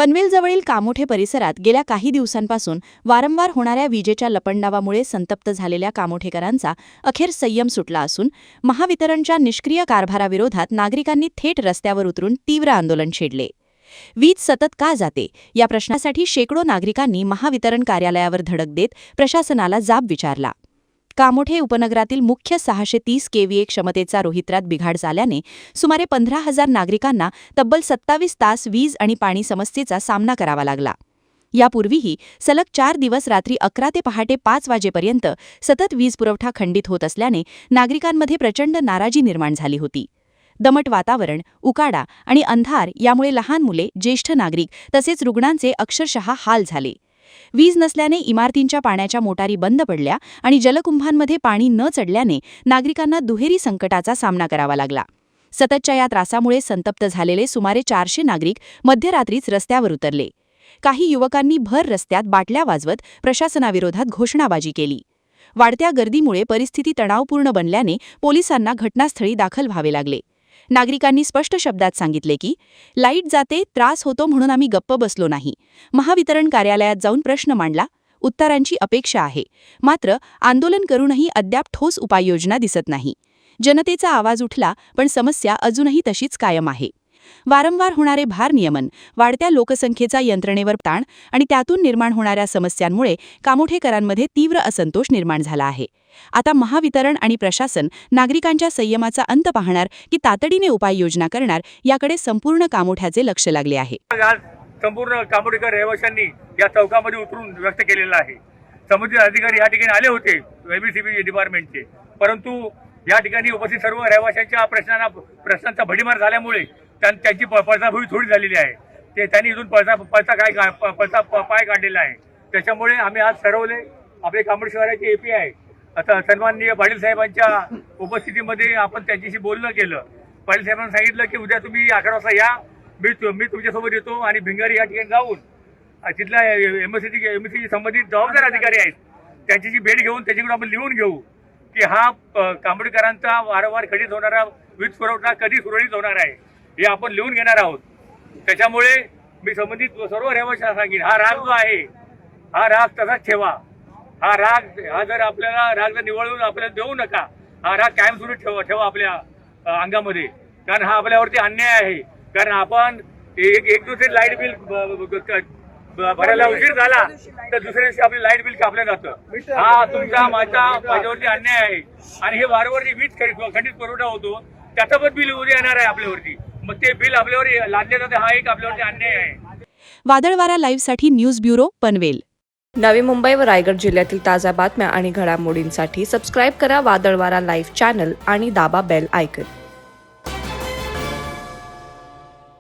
पनवेलजवळील कामोठे परिसरात गेल्या काही दिवसांपासून वारंवार होणाऱ्या विजेच्या लपंडावामुळे संतप्त झालेल्या कामोठेकरांचा अखेर संयम सुटला असून महावितरणच्या निष्क्रिय कारभाराविरोधात नागरिकांनी थेट रस्त्यावर उतरून तीव्र आंदोलन छेडले. वीज सतत का जाते या प्रश्नासाठी शेकडो नागरिकांनी महावितरण कार्यालयावर धडक देत प्रशासनाला जाब विचारला. कामोठे उपनगरातील मुख्य 630 केव्हीए क्षमतेचा रोहित्रात बिघाड झाल्याने सुमारे 15,000 नागरिकांना तब्बल 27 तास वीज आणि पाणी समस्येचा सामना करावा लागला. यापूर्वीही सलग 4 दिवस रात्री 11 ते पहाटे 5 वाजेपर्यंत सतत वीज पुरवठा खंडित होत असल्याने नागरिकांमध्ये प्रचंड नाराजी निर्माण झाली होती. दमट वातावरण, उकाडा आणि अंधार यामुळे लहान मुले, ज्येष्ठ नागरिक तसेच रुग्णांचे अक्षरशः हाल झाले. वीज नसल्याने इमारतींच्या पाण्याच्या मोटारी बंद पडल्या आणि जलकुंभांमध्ये पाणी न चढल्याने नागरिकांना दुहेरी संकटाचा सामना करावा लागला. सततच्या या त्रासामुळे संतप्त झालेले सुमारे 400 नागरिक मध्यरात्रीच रस्त्यावर उतरले. काही युवकांनी भर रस्त्यात बाटल्या वाजवत प्रशासनाविरोधात घोषणाबाजी केली. वाढत्या गर्दीमुळे परिस्थिती तणावपूर्ण बनल्याने पोलिसांना घटनास्थळी दाखल व्हावे लागले. नागरिकांनी स्पष्ट शब्दात सांगितले की लाईट जाते, त्रास होतो म्हणून आम्ही गप्प बसलो नाही. महावितरण कार्यालयात जाऊन प्रश्न मांडला, उत्तरांची अपेक्षा आहे. मात्र आंदोलन करूनही अद्याप ठोस उपाययोजना दिसत नाही. जनतेचा आवाज उठला पण समस्या अजूनही तशीच कायम आहे. वारंवार होणारे भारनियमन, वाढत्या लोकसंख्येचा यंत्रणेवर ताण आणि त्यातून निर्माण होणाऱ्या समस्यांमुळे कामोठेकरांमध्ये तीव्र असंतोष निर्माण झाला आहे. आता महावितरण आणि प्रशासन नागरिकांच्या संयमाचा अंत पाहणार की तातडीने उपाययोजना करणार याकडे संपूर्ण कामोठ्याचे लक्ष लागले आहे. संपूर्ण कामोठेकर रहिवाशांनी या चौकामध्ये उतरून व्यक्त केलेला आहे. संबंधित अधिकारी या ठिकाणी आले होते एमएससीबी डिपार्टमेंटचे, परंतु या ठिकाणी उपस्थित सर्व रहिवाशांच्या प्रश्नांचा भडीमार झाल्यामुळे त्यांची पळसाभुई थोडी झालेली आहे. त्यांनी इथून पाय काढलेला आहे. त्याच्यामुळे आम्ही आज ठरवले आपले कामोठे शहराचे एपीआय आता सन्माननीय पाटील साहेबांच्या उपस्थितीमध्ये आपण त्यांच्याशी बोलणं केलं. पाटील साहेबांनी सांगितलं की उद्या तुम्ही 11 वाजता या, मी तुमच्यासोबत येतो आणि भिंगारी या ठिकाणी जाऊन तिथल्या एमएससीची संबंधित जबाबदार अधिकारी आहेत त्यांच्याशी भेट घेऊन त्याच्याकडून आपण लिहून घेऊ की हा कामोठेकरांचा वारंवार खंडित होणारा वीज पुरवठा कधी सुरळीत होणार आहे हे आपण लिहून घेणार आहोत. त्याच्यामुळे मी संबंधित सर्व रहिवाशांना सांगेन, हा राग जो आहे हा राग तसाच ठेवा. हा जर आपल्याला राग जर निवळून आपल्याला देऊ नका. हा राग कायमस्वरूपी ठेवा आपल्या अंगामध्ये, कारण हा आपल्यावरती अन्याय आहे. कारण आपण एक दुसरे लाईट बिल भरायला उशीर झाला तर दुसऱ्या दिवशी आपले लाईट बिल कापलं जातं. हा तुमचा माझ्यावरती अन्याय आहे आणि हे वारंवार वीज खंडित पुरवठा होतो त्याचं पण बिल उद्या येणार आहे आपल्यावरती. मग ते बिल आपल्यावर लादले जाते, हा एक आपल्यावरती अन्याय आहे. वादळवारा लाईव्हसाठी न्यूज ब्युरो, पनवेल. नवी मुंबई व रायगड जिल्ह्यातील ताज्या बातम्या आणि घडामोडींसाठी सबस्क्राईब करा वादळवारा लाईव्ह चॅनल आणि दाबा बेल आयकॉन.